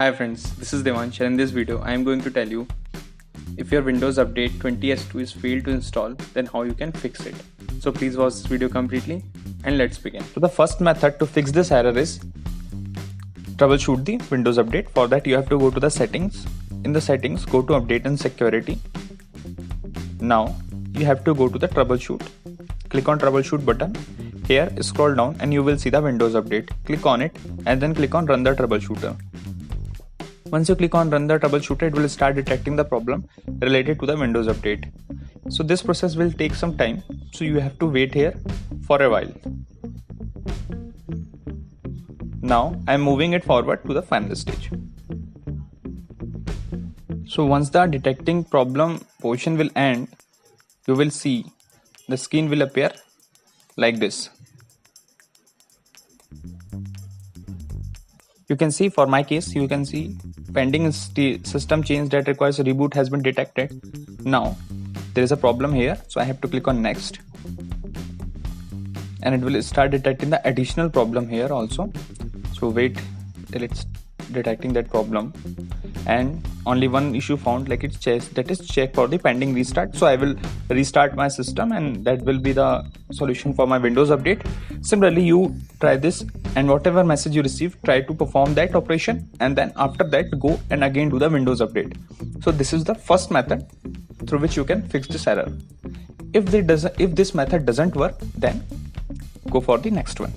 Hi friends, this is Devansh and in this video I am going to tell you if your Windows Update 20S2 is failed to install, then how you can fix it. So please watch this video completely and let's begin. So the first method to fix this error is troubleshoot the Windows Update. For that you have to go to the settings. In the settings, go to Update and Security. Now you have to go to the troubleshoot. Click on troubleshoot button. Here scroll down and you will see the Windows Update. Click on it and then click on run the troubleshooter. Once you click on run the troubleshooter, it will start detecting the problem related to the Windows Update. So this process will take some time, so you have to wait here for a while. Now I am moving it forward to the final stage. So once the detecting problem portion will end, you will see the screen will appear like this. You can see for my case, you can see pending system change that requires a reboot has been detected. Now there is a problem here, so I have to click on next and it will start detecting the additional problem here also. So wait till it's detecting that problem, and only one issue found, like it's that is check for the pending restart. So I will restart my system and that will be the solution for my Windows Update. Similarly, you try this and whatever message you receive, try to perform that operation and then after that go and again do the Windows Update. So this is the first method through which you can fix this error. If this method doesn't work, then go for the next one.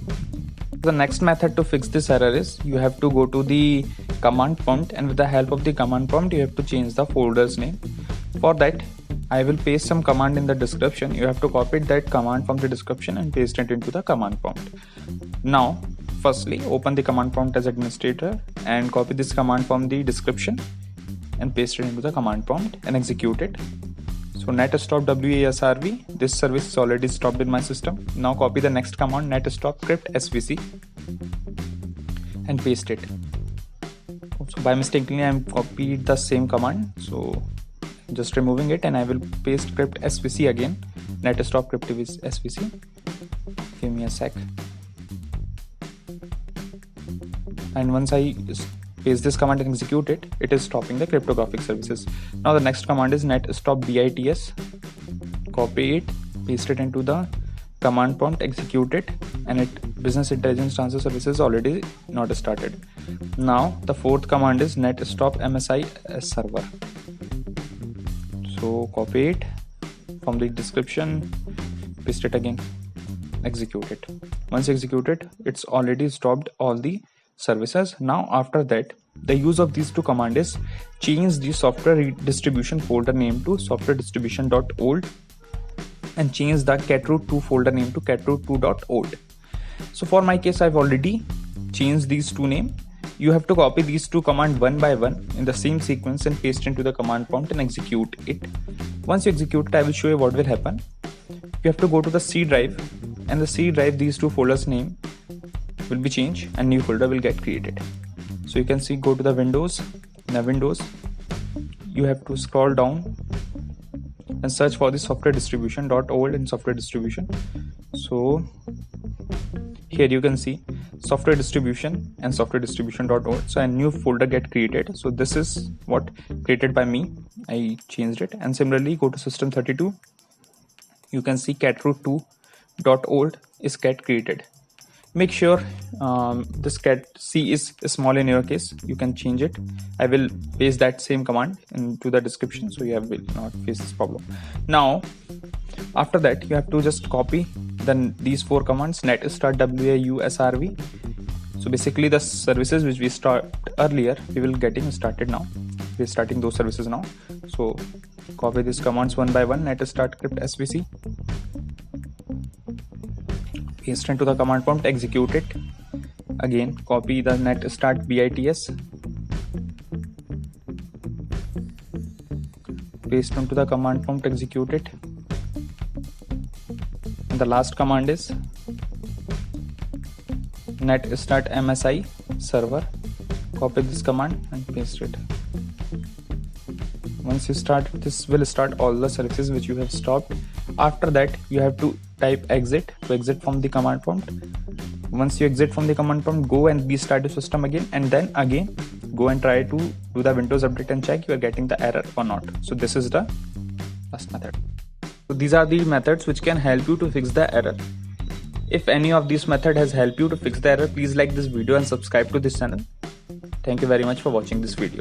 The next method to fix this error is you have to go to the command prompt, and with the help of the command prompt you have to change the folder's name. For that I will paste some command in the description. You have to copy that command from the description and paste it into the command prompt. Now firstly open the command prompt as administrator and copy this command from the description and paste it into the command prompt and execute it. So netstop wasrv, this service is already stopped in my system. Now copy the next command, netstop crypt svc, and paste it. So by mistakenly I am copied the same command, so just removing it and I will paste crypt svc again, netstop crypt svc. Give me a sec. And once I paste this command and execute it, it is stopping the cryptographic services. Now the next command is netstop bits. Copy it, paste it into the command prompt, execute it, and it business intelligence transfer services already not started. Now the fourth command is netstop msi server. So copy it from the description, paste it again, execute it. Once executed, it's already stopped all the services. Now after that, the use of these two commands is change the software distribution folder name to software distribution.old and change the catroot2 folder name to catroot2.old. So for my case, I've already changed these two names. You have to copy these two commands one by one in the same sequence and paste into the command prompt and execute it. Once you execute it, I will show you what will happen. You have to go to the C drive, and the C drive, these two folders name will be changed and new folder will get created. So you can see, go to the Windows. In the Windows, you have to scroll down and search for the software distribution.old and software distribution. So here you can see software distribution and software distribution.old. So a new folder get created. So this is what created by me. I changed it. And similarly, go to system32. You can see catroot2.old is get created. Make sure this cat C is small in your case. You can change it. I will paste that same command into the description, so you will not face this problem. Now after that, you have to just copy these four commands, netstart wasrv. So basically the services which we start earlier, we will getting started now. We are starting those services now. So copy these commands one by one, netstart crypt svc, paste into the command prompt, execute it. Again, copy the netstart bits, paste into the command prompt, execute it. And the last command is netstart msi server. Copy this command and paste it. Once you start, this will start all the services which you have stopped. After that, you have to type exit to exit from the command prompt. Once you exit from the command prompt, go and restart the system again, and then again go and try to do the Windows update and check you are getting the error or not. So this is the first method. So these are the methods which can help you to fix the error. If any of these method has helped you to fix the error, please like this video and subscribe to this channel. Thank you very much for watching this video.